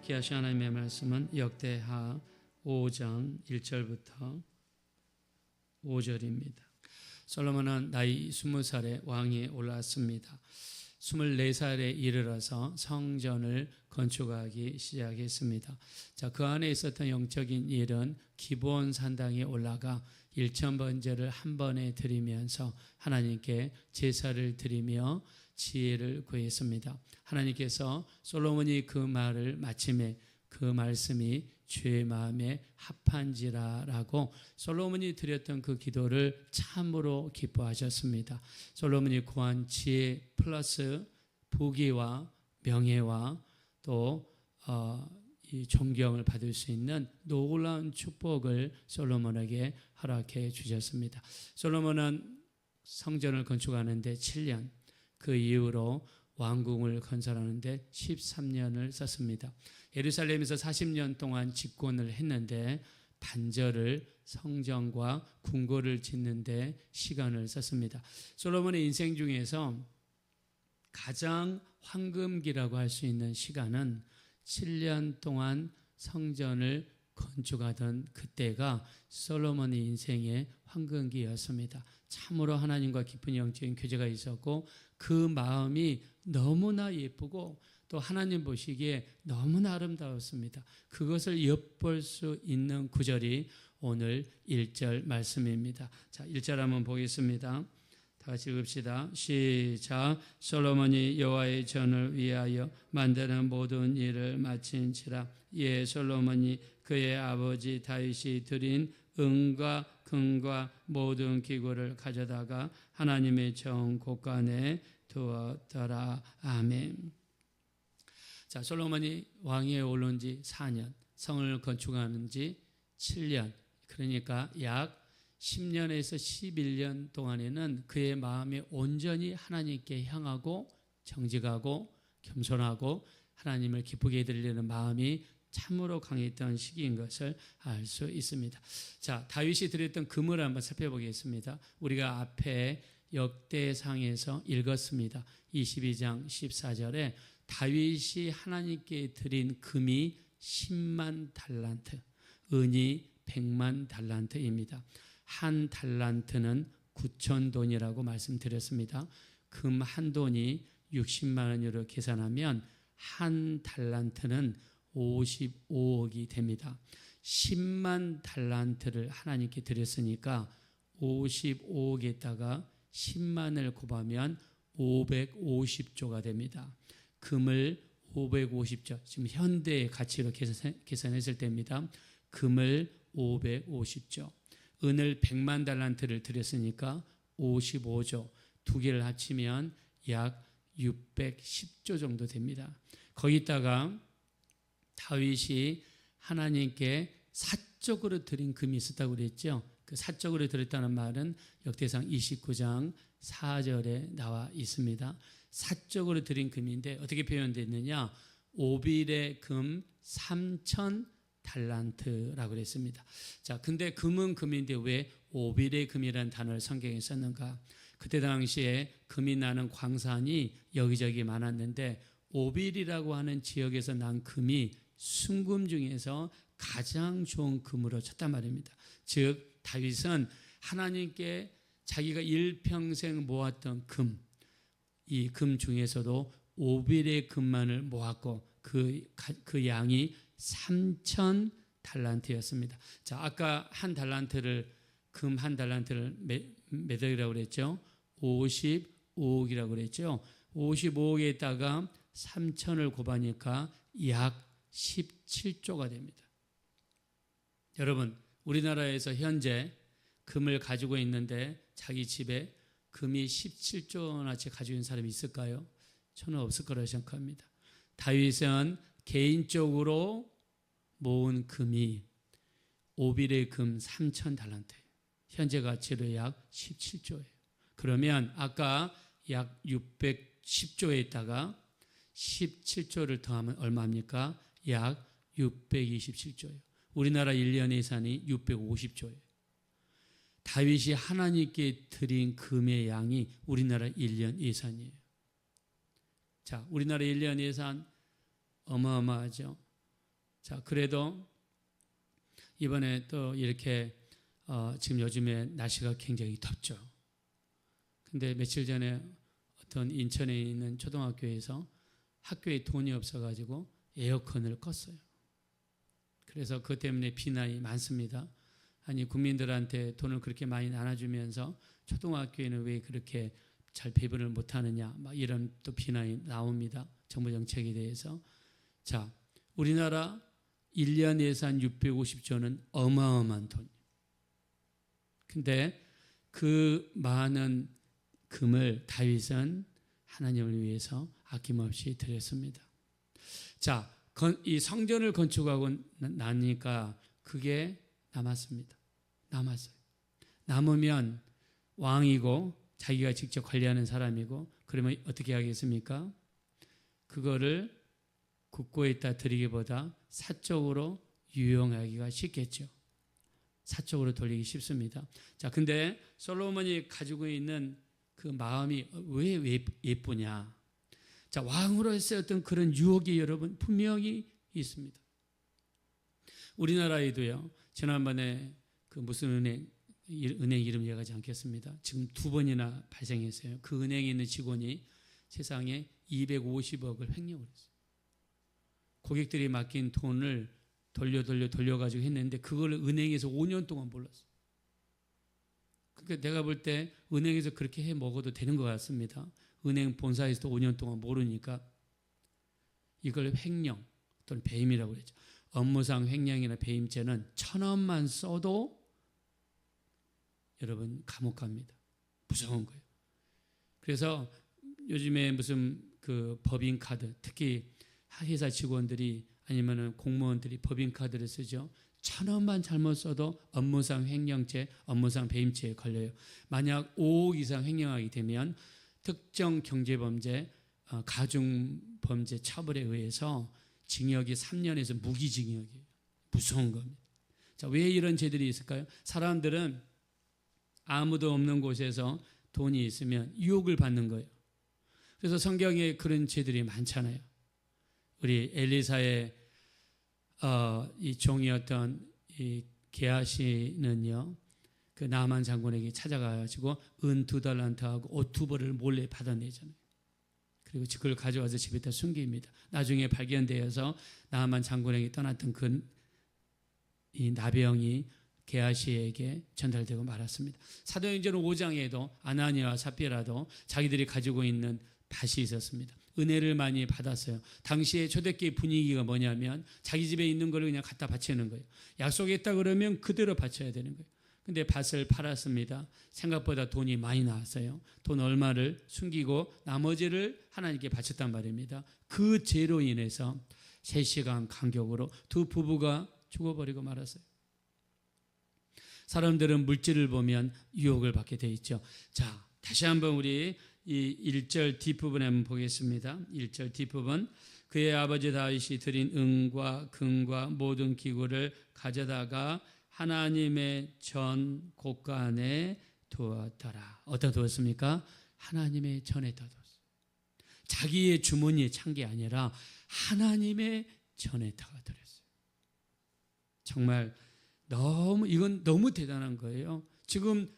함께 하신 하나님의 말씀은 역대하 5장 1절부터 5절입니다. 솔로몬은 나이 20살에 왕위에 올랐습니다. 24살에 이르러서 성전을 건축하기 시작했습니다. 자, 그 안에 있었던 영적인 일은 기브온 산당에 올라가 1000번제를 한 번에 드리면서 하나님께 제사를 드리며 지혜를 구했습니다. 하나님께서 솔로몬이 그 말을 마침에 그 말씀이 주의 마음에 합한지라라고 솔로몬이 드렸던 그 기도를 참으로 기뻐하셨습니다. 솔로몬이 구한 지혜 플러스 부귀와 명예와 또 이 존경을 받을 수 있는 놀라운 축복을 솔로몬에게 허락해 주셨습니다. 솔로몬은 성전을 건축하는데 7년, 그 이후로 왕궁을 건설하는데 13년을 썼습니다. 예루살렘에서 40년 동안 집권을 했는데 반절을 성전과 궁궐을 짓는데 시간을 썼습니다. 솔로몬의 인생 중에서 가장 황금기라고 할 수 있는 시간은 7년 동안 성전을 건축하던 그때가 솔로몬의 인생의 황금기였습니다. 참으로 하나님과 깊은 영적인 교제가 있었고 그 마음이 너무나 예쁘고 또 하나님 보시기에 너무나 아름다웠습니다. 그것을 엿볼 수 있는 구절이 오늘 1절 말씀입니다. 자, 1절 한번 보겠습니다. 다 같이 읽읍시다. 시작. 솔로몬이 여호와의 전을 위하여 만드는 모든 일을 마친지라. 이에 솔로몬이 그의 아버지 다윗이 드린 은과 금과 모든 기구를 가져다가 하나님의 정 곳간에 두었더라. 아멘. 자, 솔로몬이 왕위에 오른 지 4년, 성을 건축하는 지 7년, 그러니까 약 10년에서 11년 동안에는 그의 마음이 온전히 하나님께 향하고 정직하고 겸손하고 하나님을 기쁘게 드리려는 마음이 참으로 강했던 시기인 것을 알 수 있습니다. 자, 다윗이 드렸던 금을 한번 살펴보겠습니다. 우리가 앞에 역대상에서 읽었습니다. 22장 14절에 다윗이 하나님께 드린 금이 10만 달란트, 은이 100만 달란트입니다. 한 달란트는 9,000돈이라고 말씀드렸습니다. 금 한 돈이 60만 원으로 계산하면 한 달란트는 55억이 됩니다. 10만 달란트를 하나님께 드렸으니까 55억에다가 10만을 곱하면 550조가 됩니다. 금을 550조, 지금 현대의 가치로 계산했을 때입니다. 금을 550조, 은을 100만 달란트를 드렸으니까 55조, 두 개를 합치면 약 610조 정도 됩니다. 거기다가 다윗이 하나님께 사적으로 드린 금이 있었다고 그랬죠. 그 사적으로 드렸다는 말은 역대상 29장 4절에 나와 있습니다. 사적으로 드린 금인데 어떻게 표현되느냐? 오빌의 금 3,000 달란트라고 그랬습니다. 자, 근데 금은 금인데 왜 오빌의 금이라는 단어를 성경에 썼는가? 그때 당시에 금이 나는 광산이 여기저기 많았는데 오빌이라고 하는 지역에서 난 금이 순금 중에서 가장 좋은 금으로 쳤단 말입니다. 즉 다윗은 하나님께 자기가 일평생 모았던 금, 이 금 중에서도 오빌의 금만을 모았고 그 양이 3,000 달란트였습니다. 자, 아까 한 달란트를 금 한 달란트를 몇 억이라고 그랬죠? 55억이라고 그랬죠? 55억에다가 3,000을 곱하니까 약 17조가 됩니다. 여러분, 우리나라에서 현재 금을 가지고 있는데 자기 집에 금이 17조나치 가지고 있는 사람이 있을까요? 저는 없을 거라고 생각합니다. 다윗은 개인적으로 모은 금이 오빌의 금 3,000 달란트예요. 현재 가치로 약 17조예요. 그러면 아까 약 610조에다가 17조를 더하면 얼마입니까? 약 627조예요. 우리나라 1년 예산이 650조예요. 다윗이 하나님께 드린 금의 양이 우리나라 1년 예산이에요. 자, 우리나라 1년 예산 어마어마하죠. 자, 그래도 이번에 또 이렇게 지금 요즘에 날씨가 굉장히 덥죠. 근데 며칠 전에 어떤 인천에 있는 초등학교에서 학교에 돈이 없어가지고 에어컨을 껐어요. 그래서 그것 때문에 비난이 많습니다. 아니, 국민들한테 돈을 그렇게 많이 나눠주면서 초등학교에는 왜 그렇게 잘 배분을 못하느냐, 막 이런 또 비난이 나옵니다. 정부 정책에 대해서. 자, 우리나라 1년 예산 650조는 어마어마한 돈. 근데 그 많은 금을 다윗은 하나님을 위해서 아낌없이 드렸습니다. 자, 이 성전을 건축하고 나니까 그게 남았습니다. 남았어요. 남으면 왕이고 자기가 직접 관리하는 사람이고, 그러면 어떻게 하겠습니까? 그거를 국고에다 드리기보다 사적으로 유용하기가 쉽겠죠. 사적으로 돌리기 쉽습니다. 자, 근데 솔로몬이 가지고 있는 그 마음이 왜 예쁘냐? 자, 왕으로서의 어떤 그런 유혹이 여러분 분명히 있습니다. 우리나라에도요, 지난번에 그 무슨 은행 이름 얘기하지 않겠습니다. 지금 2번이나 발생했어요. 그 은행에 있는 직원이 세상에 250억을 횡령을 했어요. 고객들이 맡긴 돈을 돌려가지고 했는데 그걸 은행에서 5년 동안 몰랐어요. 그러니까 내가 볼 때 은행에서 그렇게 해 먹어도 되는 것 같습니다. 은행 본사에서도 5년 동안 모르니까 이걸 횡령 또는 배임이라고 그랬죠. 업무상 횡령이나 배임죄는 1,000원만 써도 여러분 감옥 갑니다. 무서운 거예요. 그래서 요즘에 무슨 그 법인카드, 특히 회사 직원들이 아니면은 공무원들이 법인카드를 쓰죠. 1,000원만 잘못 써도 업무상 횡령죄, 업무상 배임죄에 걸려요. 만약 5억 이상 횡령하게 되면 특정 경제범죄, 가중범죄 처벌에 의해서 징역이 3년에서 무기징역이에요. 무서운 겁니다. 자, 왜 이런 죄들이 있을까요? 사람들은 아무도 없는 곳에서 돈이 있으면 유혹을 받는 거예요. 그래서 성경에 그런 죄들이 많잖아요. 우리 엘리사의 이 종이었던 이 게하시는요, 그 나만 장군에게 찾아가가지고 은 2달란트하고 옷 2벌을 몰래 받아내잖아요. 그리고 그걸 가져와서 집에다 숨깁니다. 나중에 발견되어서 나만 장군에게 떠났던 이 나병이 게하시에게 전달되고 말았습니다. 사도행전 5장에도 아나니아와 삽비라도 자기들이 가지고 있는 밭이 있었습니다. 은혜를 많이 받았어요. 당시에 초대교회 분위기가 뭐냐면 자기 집에 있는 걸 그냥 갖다 바치는 거예요. 약속했다 그러면 그대로 바쳐야 되는 거예요. 근데 밭을 팔았습니다. 생각보다 돈이 많이 나왔어요. 돈 얼마를 숨기고 나머지를 하나님께 바쳤단 말입니다. 그 죄로 인해서 3시간 간격으로 2 부부가 죽어버리고 말았어요. 사람들은 물질을 보면 유혹을 받게 돼 있죠. 자, 다시 한번 우리 이 1절 뒷부분에 한번 보겠습니다. 1절 뒷부분. 그의 아버지 다윗이 드린 은과 금과 모든 기구를 가져다가 하나님의 전 곳간에 두었더라. 어디다 두었습니까? 하나님의 전에다 두었어요. 자기의 주머니에 찬 게 아니라 하나님의 전에다가 드렸어요. 정말 이건 너무 대단한 거예요. 지금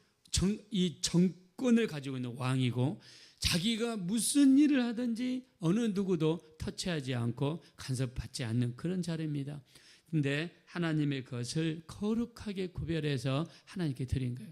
이 정권을 가지고 있는 왕이고 자기가 무슨 일을 하든지 어느 누구도 터치하지 않고 간섭받지 않는 그런 자리입니다. 근데 하나님의 것을 거룩하게 구별해서 하나님께 드린 거예요.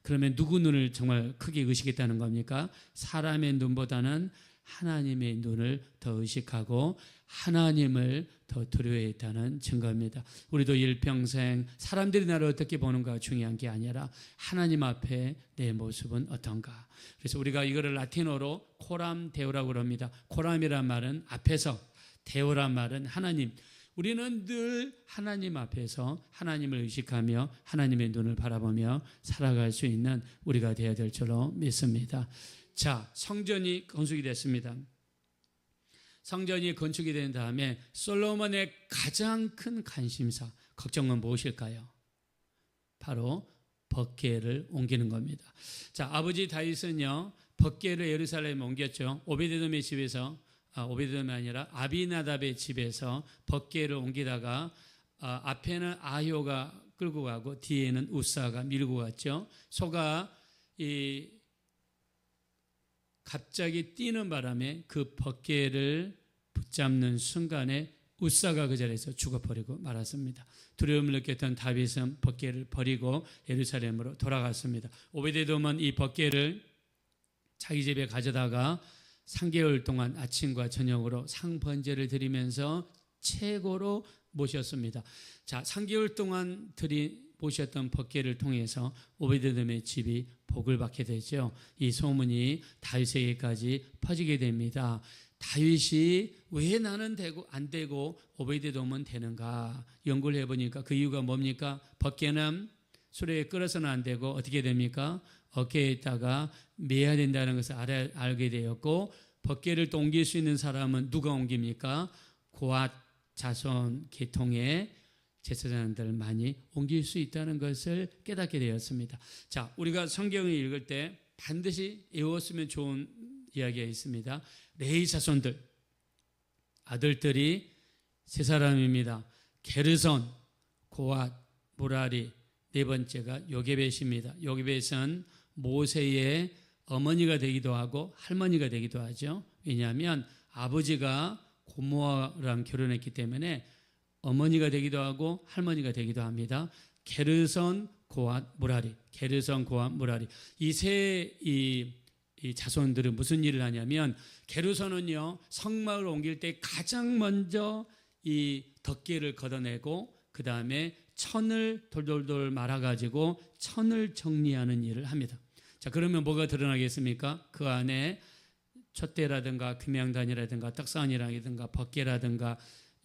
그러면 누구 눈을 정말 크게 의식했다는 겁니까? 사람의 눈보다는 하나님의 눈을 더 의식하고 하나님을 더 두려워했다는 증거입니다. 우리도 일평생 사람들이 나를 어떻게 보는가가 중요한 게 아니라 하나님 앞에 내 모습은 어떤가. 그래서 우리가 이거를 라틴어로 코람 데오라고 합니다. 코람이란 말은 앞에서, 데오란 말은 하나님. 우리는 늘 하나님 앞에서 하나님을 의식하며 하나님의 눈을 바라보며 살아갈 수 있는 우리가 되어야 될 줄로 믿습니다. 자, 성전이 건축이 됐습니다. 성전이 건축이 된 다음에 솔로몬의 가장 큰 관심사, 걱정은 무엇일까요? 바로 법궤를 옮기는 겁니다. 자, 아버지 다윗은요, 법궤를 예루살렘에 옮겼죠. 오베데돔의 집에서 오베드돔이 아니라 아비나답의 집에서 법궤를 옮기다가 앞에는 아효가 끌고 가고 뒤에는 우사가 밀고 갔죠. 소가 갑자기 뛰는 바람에 그 법궤를 붙잡는 순간에 우사가 그 자리에서 죽어버리고 말았습니다. 두려움을 느꼈던 다윗은 법궤를 버리고 예루살렘으로 돌아갔습니다. 오베데돔은 이 법궤를 자기 집에 가져다가 3개월 동안 아침과 저녁으로 상번제를 드리면서 최고로 모셨습니다. 자, 3개월 동안 모셨던 법궤를 통해서 오베데돔의 집이 복을 받게 되죠. 이 소문이 다윗에게까지 퍼지게 됩니다. 다윗이 왜 나는 안 되고 오베데돔은 되는가 연구를 해보니까 그 이유가 뭡니까? 법궤는 수레에 끌어서는 안 되고 어떻게 됩니까? 어깨에다가 매야 된다는 것을 알게 되었고, 법궤를 또 옮길 수 있는 사람은 누가 옮깁니까? 고앗 자손 계통의 제사장들 많이 옮길 수 있다는 것을 깨닫게 되었습니다. 자, 우리가 성경을 읽을 때 반드시 외웠으면 좋은 이야기가 있습니다. 레위 자손들, 아들들이 세 사람입니다. 게르손, 고앗, 무라리, 네 번째가 요게벳입니다. 요게벳은 모세의 어머니가 되기도 하고 할머니가 되기도 하죠. 왜냐하면 아버지가 고모아랑 결혼했기 때문에 어머니가 되기도 하고 할머니가 되기도 합니다. 게르손, 고앗, 무라리, 게르손, 고앗, 무라리. 이 세 자손들은 무슨 일을 하냐면, 게르손은요 성막을 옮길 때 가장 먼저 이 덮개를 걷어내고 그 다음에 천을 돌돌돌 말아가지고 천을 정리하는 일을 합니다. 자, 그러면 뭐가 드러나겠습니까? 그 안에 촛대라든가 금양단이라든가 떡상이라든가 법궤라든가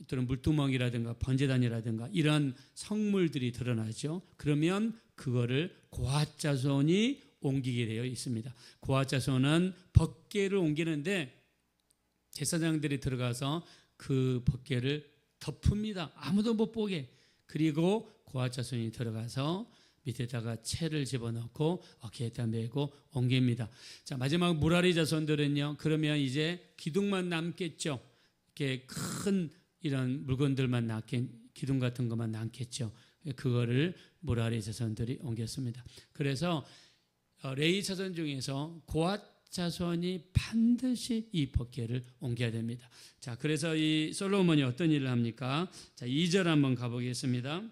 또는 물두멍이라든가 번제단이라든가 이런 성물들이 드러나죠. 그러면 그거를 고앗 자손이 옮기게 되어 있습니다. 고앗 자손은 법궤를 옮기는데 제사장들이 들어가서 그 법궤를 덮습니다. 아무도 못 보게. 그리고 고앗 자손이 들어가서 밑에다가 채를 집어넣고 어깨에다 메고 옮깁니다. 자, 마지막 무라리 자손들은요, 그러면 이제 기둥만 남겠죠. 이렇게 큰 이런 물건들만 기둥 같은 것만 남겠죠. 그거를 무라리 자손들이 옮겼습니다. 그래서 레위 자손 중에서 고앗 자손이 반드시 이 법궤를 옮겨야 됩니다. 자, 그래서 이 솔로몬이 어떤 일을 합니까? 자, 2절 한번 가보겠습니다.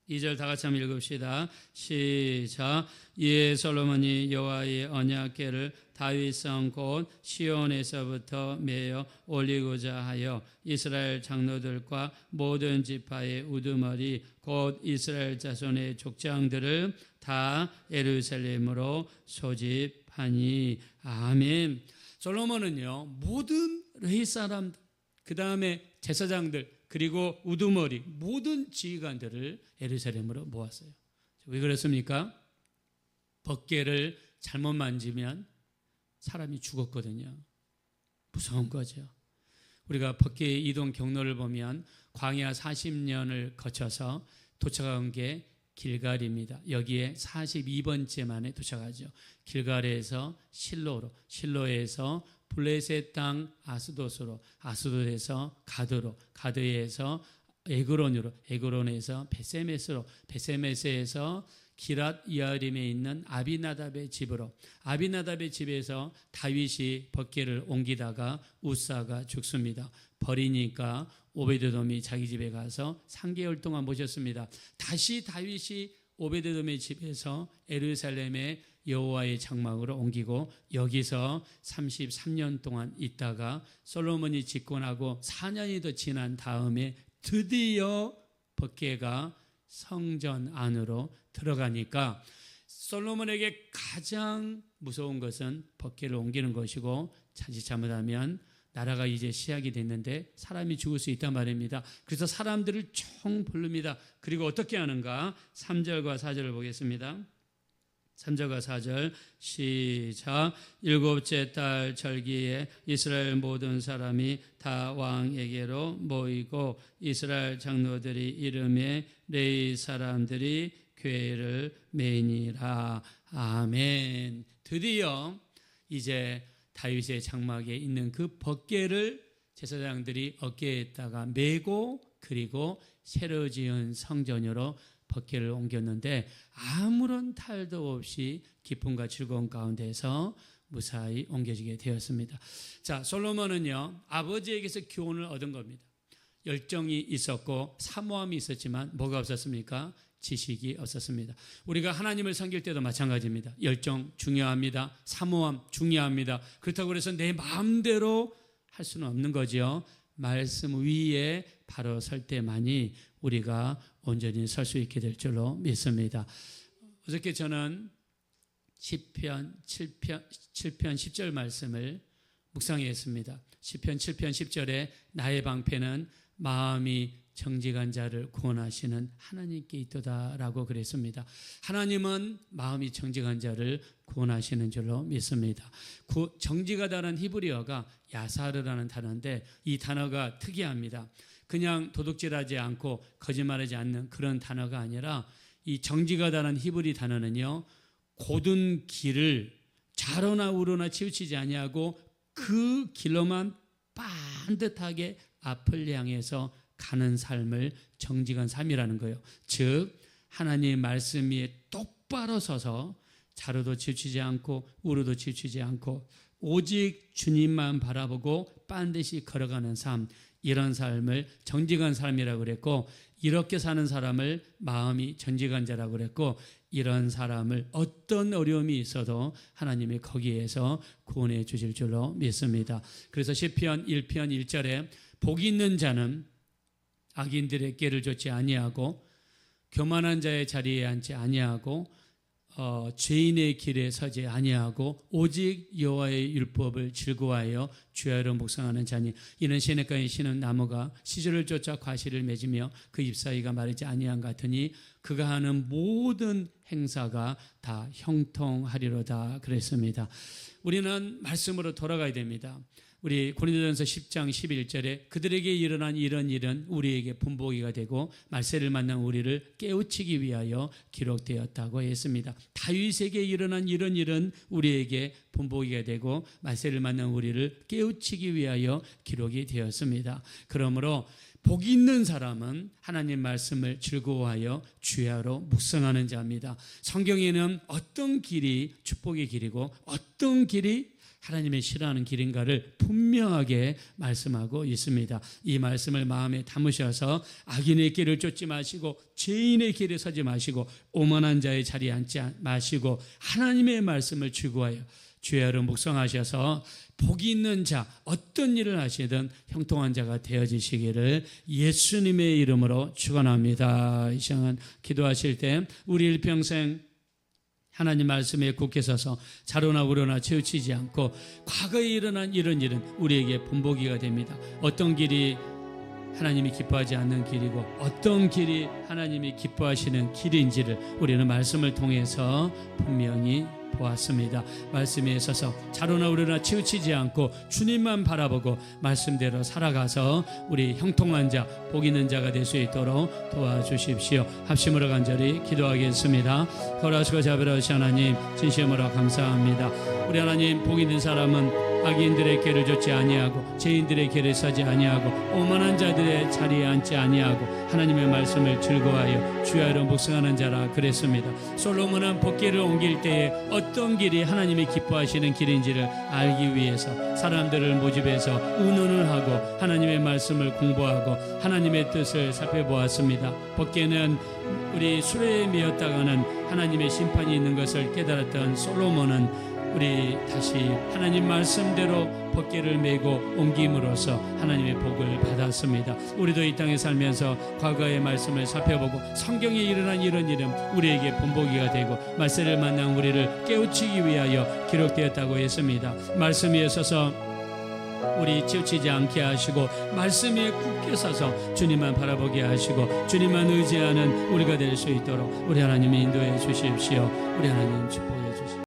2절 다 같이 한번 읽읍시다. 시작. 이에 솔로몬이 여호와의 언약궤를 다윗성 곧 시온에서부터 메어 올리고자 하여 이스라엘 장로들과 모든 지파의 우두머리 곧 이스라엘 자손의 족장들을 다 예루살렘으로 소집하니. 아멘. 솔로몬은요 모든 레위 사람들, 그 다음에 제사장들, 그리고 우두머리 모든 지휘관들을 예루살렘으로 모았어요. 왜 그렇습니까? 법궤를 잘못 만지면 사람이 죽었거든요. 무서운 거죠. 우리가 법궤 이동 경로를 보면 광야 40년을 거쳐서 도착한 게 길갈입니다. 여기에 42번째 만에 도착하죠. 길갈에서 실로로, 실로에서 블레셋 땅 아스돗으로, 아스돗에서 가드로, 가드에서 에그론으로, 에그론에서 베세메스로, 베세메스에서 기랏 이아림에 있는 아비나답의 집으로, 아비나답의 집에서 다윗이 법궤를 옮기다가 우사가 죽습니다. 버리니까 오베데돔이 자기 집에 가서 3개월 동안 모셨습니다. 다시 다윗이 오베데돔의 집에서 예루살렘의 여호와의 장막으로 옮기고 여기서 33년 동안 있다가 솔로몬이 집권하고 4년이 더 지난 다음에 드디어 법궤가 성전 안으로 들어가니까 솔로몬에게 가장 무서운 것은 법궤를 옮기는 것이고, 자칫 잘못하면 나라가 이제 시작이 됐는데 사람이 죽을 수 있단 말입니다. 그래서 사람들을 총 부릅니다. 그리고 어떻게 하는가? 3절과 4절을 보겠습니다. 3절과 4절 시작. 일곱째 달 절기에 이스라엘 모든 사람이 다 왕에게로 모이고 이스라엘 장로들이 이름에 레위 사람들이 궤를 매니라. 아멘. 드디어 이제 다윗의 장막에 있는 그 벗개를 제사장들이 어깨에다가 메고 그리고 새로 지은 성전으로 벗개를 옮겼는데 아무런 탈도 없이 기쁨과 즐거움 가운데서 무사히 옮겨지게 되었습니다. 자, 솔로몬은요 아버지에게서 교훈을 얻은 겁니다. 열정이 있었고 사모함이 있었지만 뭐가 없었습니까? 지식이 없었습니다. 우리가 하나님을 섬길 때도 마찬가지입니다. 열정 중요합니다. 사모함 중요합니다. 그렇다고 해서 내 마음대로 할 수는 없는 거죠. 말씀 위에 바로 설 때만이 우리가 온전히 설 수 있게 될 줄로 믿습니다. 어저께 저는 시편 7편 10절 말씀을 묵상했습니다. 시편 7편 10절에 나의 방패는 마음이 정직한 자를 구원하시는 하나님께 있도다라고 그랬습니다. 하나님은 마음이 정직한 자를 구원하시는 줄로 믿습니다. 정직하다는 히브리어가 야사르라는 단어인데 이 단어가 특이합니다. 그냥 도둑질하지 않고 거짓말하지 않는 그런 단어가 아니라 이 정직하다는 히브리 단어는요 고든 길을 좌로나 우로나 치우치지 아니하고 그 길로만 반듯하게 앞을 향해서 가는 삶을 정직한 삶이라는 거예요. 즉 하나님의 말씀 위에 똑바로 서서 좌로도 치우치지 않고 우로도 치우치지 않고 오직 주님만 바라보고 반드시 걸어가는 삶, 이런 삶을 정직한 삶이라고 그랬고 이렇게 사는 사람을 마음이 정직한 자라고 그랬고 이런 사람을 어떤 어려움이 있어도 하나님이 거기에서 구원해 주실 줄로 믿습니다. 그래서 시편 1편 1절에 복 있는 자는 악인들의 꾀를 좇지 아니하고 교만한 자의 자리에 앉지 아니하고 죄인의 길에 서지 아니하고 오직 여호와의 율법을 즐거워하여 주야로 묵상하는 자니 이는 시냇가에 심은 나무가 시절을 쫓아 과실을 맺으며 그 잎사귀가 마르지 아니한 같으니 그가 하는 모든 행사가 다 형통하리로다 그랬습니다. 우리는 말씀으로 돌아가야 됩니다. 우리 고린도전서 10장 11절에 그들에게 일어난 이런 일은 우리에게 분보기가 되고 말세를 만난 우리를 깨우치기 위하여 기록되었다고 했습니다. 다윗에게 일어난 이런 일은 우리에게 분보기가 되고 말세를 만난 우리를 깨우치기 위하여 기록이 되었습니다. 그러므로 복 있는 사람은 하나님 말씀을 즐거워하여 주야로 묵상하는 자입니다. 성경에는 어떤 길이 축복의 길이고 어떤 길이 하나님의 싫어하는 길인가를 분명하게 말씀하고 있습니다. 이 말씀을 마음에 담으셔서 악인의 길을 쫓지 마시고 죄인의 길에 서지 마시고 오만한 자의 자리에 앉지 마시고 하나님의 말씀을 즐거워하여 주야로 묵상하셔서 복이 있는 자 어떤 일을 하시든 형통한 자가 되어지시기를 예수님의 이름으로 축원합니다. 이 시간 기도하실 때 우리 일평생 하나님 말씀에 굳게 서서 좌로나 우로나 치우치지 않고 과거에 일어난 이런 일은 우리에게 분보기가 됩니다. 어떤 길이 하나님이 기뻐하지 않는 길이고 어떤 길이 하나님이 기뻐하시는 길인지를 우리는 말씀을 통해서 분명히 보았습니다. 말씀에 있어서 좌로나 우로나 치우치지 않고 주님만 바라보고 말씀대로 살아가서 우리 형통한 자, 복 있는 자가 될 수 있도록 도와주십시오. 합심으로 간절히 기도하겠습니다. 거라시고 자비로우신 하나님 진심으로 감사합니다. 우리 하나님 복 있는 사람은 악인들의 길을 좇지 아니하고 죄인들의 길에 서지 아니하고 오만한 자들의 자리에 앉지 아니하고 하나님의 말씀을 즐거워하여 주야로 묵상하는 자라 그랬습니다. 솔로몬은 복귀를 옮길 때에 어떤 길이 하나님이 기뻐하시는 길인지를 알기 위해서 사람들을 모집해서 의논을 하고 하나님의 말씀을 공부하고 하나님의 뜻을 살펴보았습니다. 복귀는 우리 수레에 메었다가는 하나님의 심판이 있는 것을 깨달았던 솔로몬은 우리 다시 하나님 말씀대로 벗개를 메고 옮김으로써 하나님의 복을 받았습니다. 우리도 이 땅에 살면서 과거의 말씀을 살펴보고 성경에 일어난 이런 일은 우리에게 본보기가 되고 말세를 만난 우리를 깨우치기 위하여 기록되었다고 했습니다. 말씀 위에 서서 우리 치우치지 않게 하시고 말씀에 굳게 서서 주님만 바라보게 하시고 주님만 의지하는 우리가 될 수 있도록 우리 하나님이 인도해 주십시오. 우리 하나님 축복해